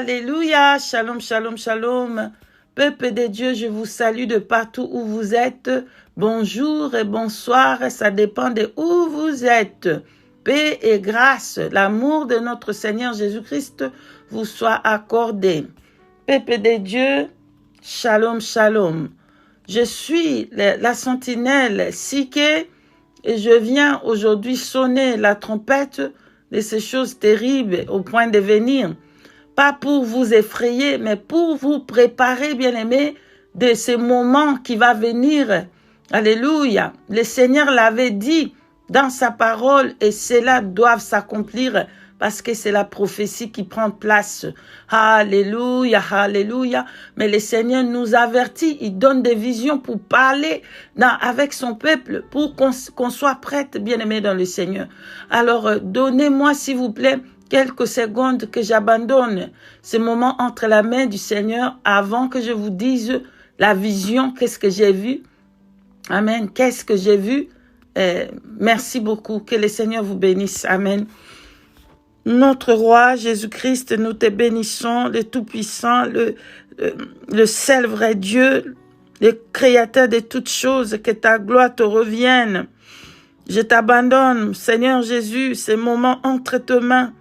Alléluia. Shalom, shalom, shalom. Peuple de Dieu, je vous salue de partout où vous êtes. Bonjour et bonsoir, ça dépend de où vous êtes. Paix et grâce, l'amour de notre Seigneur Jésus-Christ vous soit accordé. Peuple de Dieu, shalom, shalom. Je suis la sentinelle Siké et je viens aujourd'hui sonner la trompette de ces choses terribles au point de venir. Pas pour vous effrayer, mais pour vous préparer, bien-aimés, de ces moments qui va venir. Alléluia. Le Seigneur l'avait dit dans sa parole et cela doit s'accomplir parce que c'est la prophétie qui prend place. Alléluia, alléluia. Mais le Seigneur nous avertit, il donne des visions pour parler avec son peuple, pour qu'on soit prête, bien-aimés, dans le Seigneur. Alors, donnez-moi, s'il vous plaît, quelques secondes que j'abandonne ce moment entre la main du Seigneur avant que je vous dise la vision, qu'est-ce que j'ai vu. Amen. Qu'est-ce que j'ai vu? Merci beaucoup. Que le Seigneur vous bénisse. Amen. Notre roi Jésus-Christ, nous te bénissons, le Tout-Puissant, le seul vrai Dieu, le Créateur de toutes choses, que ta gloire te revienne. Je t'abandonne, Seigneur Jésus, ces moments entre tes mains.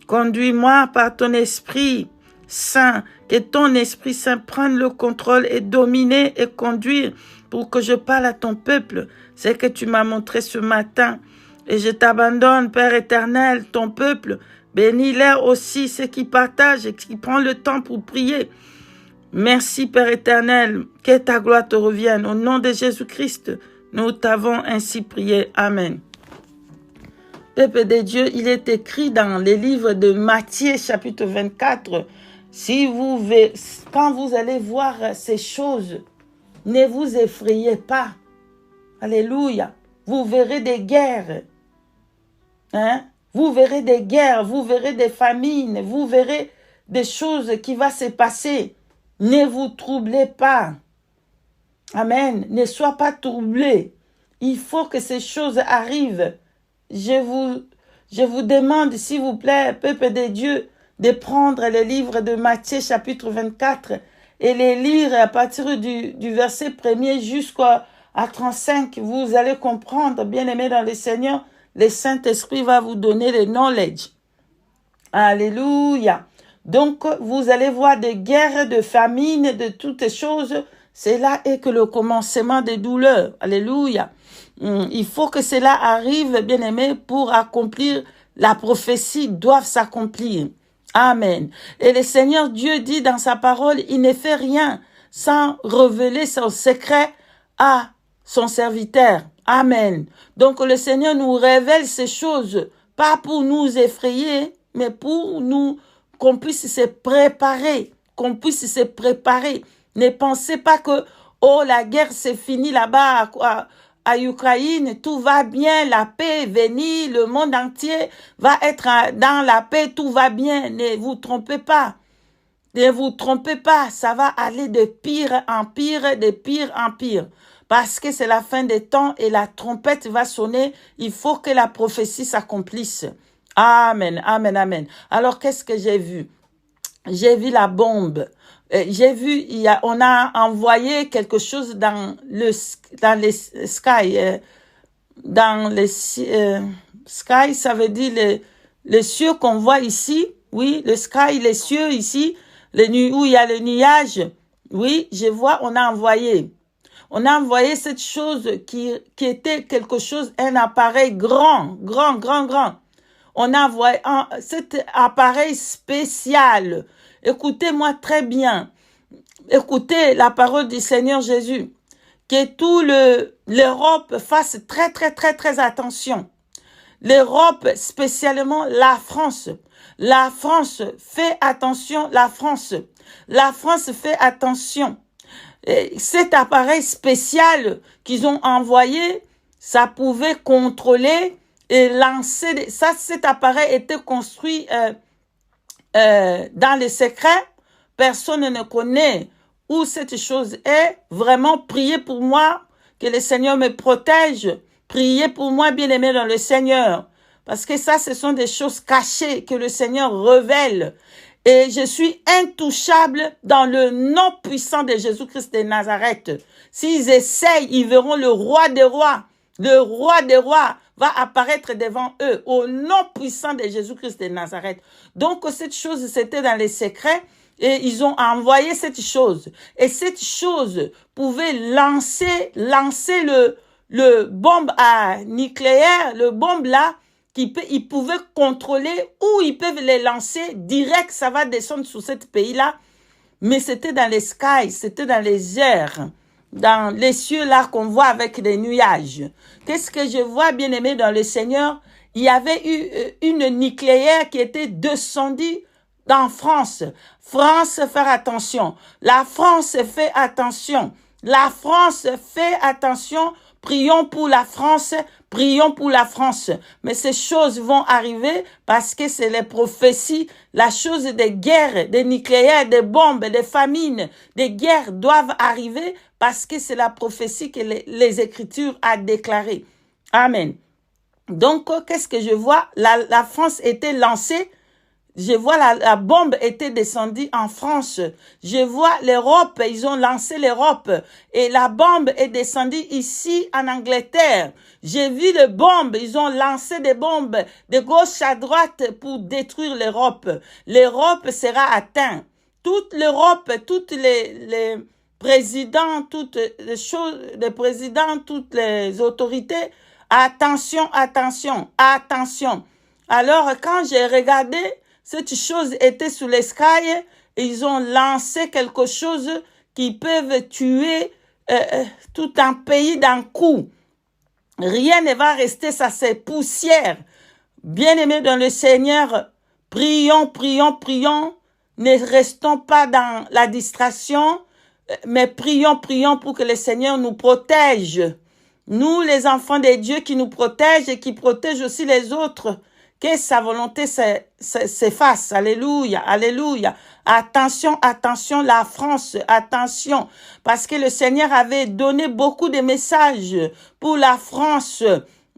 Conduis-moi par ton Esprit Saint, que ton Esprit Saint prenne le contrôle et dominer et conduire pour que je parle à ton peuple. C'est que tu m'as montré ce matin. Et je t'abandonne, Père éternel, ton peuple. Bénis-les aussi, ceux qui partagent et qui prennent le temps pour prier. Merci, Père éternel, que ta gloire te revienne. Au nom de Jésus-Christ, nous t'avons ainsi prié. Amen. Peuple de Dieu, il est écrit dans les livres de Matthieu, chapitre 24, quand vous allez voir ces choses, ne vous effrayez pas. Alléluia. Vous verrez des guerres. Vous verrez des guerres, vous verrez des famines, vous verrez des choses qui vont se passer. Ne vous troublez pas. Amen. Ne sois pas troublé. Il faut que ces choses arrivent. Je vous demande, s'il vous plaît, peuple de Dieu, de prendre le livre de Matthieu, chapitre 24, et les lire à partir du verset 1er jusqu'à 35. Vous allez comprendre, bien-aimés dans le Seigneur, le Saint-Esprit va vous donner le knowledge. Alléluia. Donc, vous allez voir des guerres, de famines, de toutes choses. Cela est que le commencement des douleurs. Alléluia. Il faut que cela arrive, bien-aimés, pour accomplir la prophétie, doivent s'accomplir. Amen. Et le Seigneur Dieu dit dans sa parole, il ne fait rien sans révéler son secret à son serviteur. Amen. Donc le Seigneur nous révèle ces choses, pas pour nous effrayer, mais pour nous, qu'on puisse se préparer, Ne pensez pas que, la guerre c'est fini là-bas à Ukraine, tout va bien, la paix est venue, le monde entier va être dans la paix, tout va bien. Ne vous trompez pas. Ne vous trompez pas, ça va aller de pire en pire, de pire en pire. Parce que c'est la fin des temps et la trompette va sonner. Il faut que la prophétie s'accomplisse. Amen, amen, amen. Alors, qu'est-ce que j'ai vu? J'ai vu la bombe. J'ai vu, on a envoyé quelque chose dans les sky. Dans les sky, ça veut dire les cieux qu'on voit ici. Oui, le sky, les cieux ici, où il y a le nuage. Oui, je vois, on a envoyé. On a envoyé cette chose qui était quelque chose, un appareil grand. On a envoyé cet appareil spécial. Écoutez-moi très bien. Écoutez la parole du Seigneur Jésus. Que tout l'Europe fasse très attention. L'Europe, spécialement la France. La France fait attention, la France fait attention. Et cet appareil spécial qu'ils ont envoyé, ça pouvait contrôler et lancer. Cet appareil était construit dans les secrets. Personne ne connaît où cette chose est. Vraiment, priez pour moi, que le Seigneur me protège. Priez pour moi, bien-aimé dans le Seigneur. Parce que ça, ce sont des choses cachées que le Seigneur révèle. Et je suis intouchable dans le nom puissant de Jésus-Christ de Nazareth. S'ils essayent, ils verront le roi des rois. Le roi des rois va apparaître devant eux au nom puissant de Jésus-Christ de Nazareth. Donc, cette chose, c'était dans les secrets et ils ont envoyé cette chose. Et cette chose pouvait lancer le bombe à nucléaire, le bombe là, ils pouvaient contrôler ou ils peuvent les lancer direct, ça va descendre sur ce pays-là. Mais c'était dans les skies, c'était dans les airs, dans les cieux là qu'on voit avec des nuages. Qu'est-ce que je vois, bien-aimé, dans le Seigneur? Il y avait eu une nucléaire qui était descendue en France. France, faire attention. La France fait attention. La France fait attention. Prions pour la France, prions pour la France. Mais ces choses vont arriver parce que c'est les prophéties, la chose des guerres, des nucléaires, des bombes, des famines, des guerres doivent arriver parce que c'est la prophétie que les Écritures a déclarée. Amen. Donc, qu'est-ce que je vois? La France était lancée. Je vois la bombe était descendue en France. Je vois l'Europe, ils ont lancé l'Europe. Et la bombe est descendue ici en Angleterre. J'ai vu les bombes, ils ont lancé des bombes de gauche à droite pour détruire l'Europe. L'Europe sera atteinte. Toute l'Europe, toutes les présidents, toutes les choses, les présidents, toutes les autorités, attention, attention, attention. Alors, quand j'ai regardé, cette chose était sous les skies et ils ont lancé quelque chose qui peut tuer tout un pays d'un coup. Rien ne va rester, ça c'est poussière. Bien-aimés dans le Seigneur, prions, prions, prions. Ne restons pas dans la distraction, mais prions, prions pour que le Seigneur nous protège. Nous, les enfants de Dieu, qui nous protègent et qui protègent aussi les autres. Que sa volonté s'efface. Alléluia, alléluia. Attention, attention, la France, attention. Parce que le Seigneur avait donné beaucoup de messages pour la France.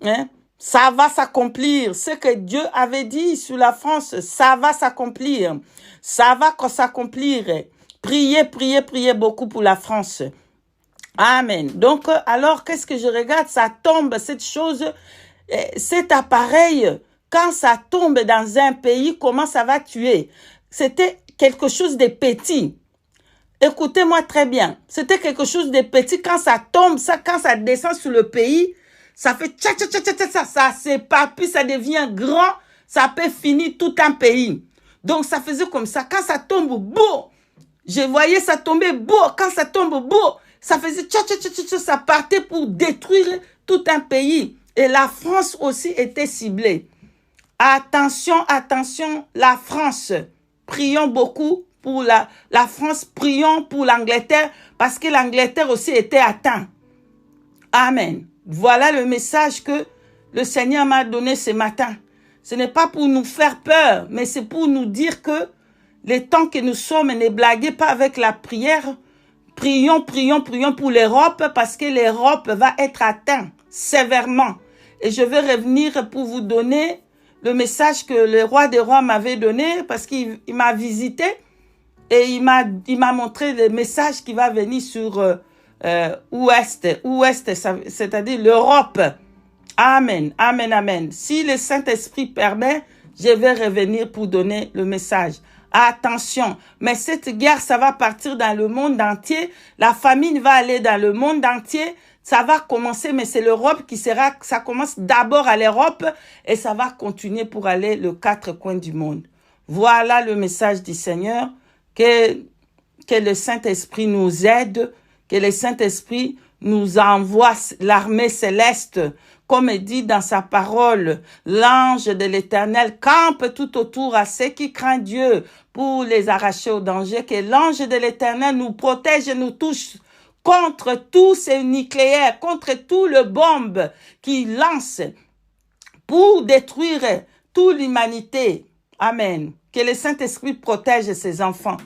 Hein? Ça va s'accomplir. Ce que Dieu avait dit sur la France, ça va s'accomplir. Ça va s'accomplir. Priez, priez, priez beaucoup pour la France. Amen. Donc, alors, qu'est-ce que je regarde? Ça tombe, cette chose, cet appareil. Quand ça tombe dans un pays, comment ça va tuer? C'était quelque chose de petit. Écoutez-moi très bien. C'était quelque chose de petit. Quand ça tombe, quand ça descend sur le pays, ça fait tcha tcha tcha tcha tcha, ça s'éparpille, ça devient grand, ça peut finir tout un pays. Donc ça faisait comme ça. Quand ça tombe, boum, je voyais ça tomber, boum. Quand ça tombe, boum, ça faisait tcha tcha tcha tcha, ça partait pour détruire tout un pays. Et la France aussi était ciblée. Attention, attention, la France. Prions beaucoup pour la France, prions pour l'Angleterre, parce que l'Angleterre aussi était atteinte. Amen. Voilà le message que le Seigneur m'a donné ce matin. Ce n'est pas pour nous faire peur, mais c'est pour nous dire que les temps que nous sommes, ne blaguez pas avec la prière. Prions, prions, prions pour l'Europe, parce que l'Europe va être atteinte sévèrement. Et je vais revenir pour vous donner le message que le roi des rois m'avait donné, parce qu'il m'a visité et il m'a montré le message qui va venir sur ouest, c'est-à-dire l'Europe. Amen, amen, amen. Si le Saint-Esprit permet, je vais revenir pour donner le message. Attention, mais cette guerre, ça va partir dans le monde entier. La famine va aller dans le monde entier. Ça va commencer, mais c'est l'Europe qui sera, ça commence d'abord à l'Europe et ça va continuer pour aller les 4 coins du monde. Voilà le message du Seigneur, que le Saint-Esprit nous aide, que le Saint-Esprit nous envoie l'armée céleste, comme il dit dans sa parole, l'ange de l'Éternel campe tout autour à ceux qui craignent Dieu pour les arracher au danger, que l'ange de l'Éternel nous protège et nous touche contre tous ces nucléaires, contre tout le bombe qui lance pour détruire toute l'humanité. Amen. Que le Saint-Esprit protège ses enfants.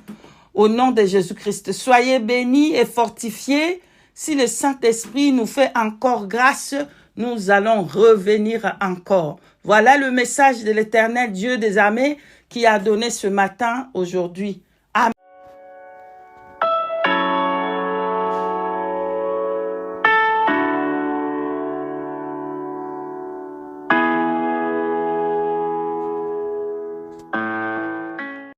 Au nom de Jésus-Christ, soyez bénis et fortifiés. Si le Saint-Esprit nous fait encore grâce, nous allons revenir encore. Voilà le message de l'Éternel Dieu des armées qui a donné ce matin, aujourd'hui. Amen.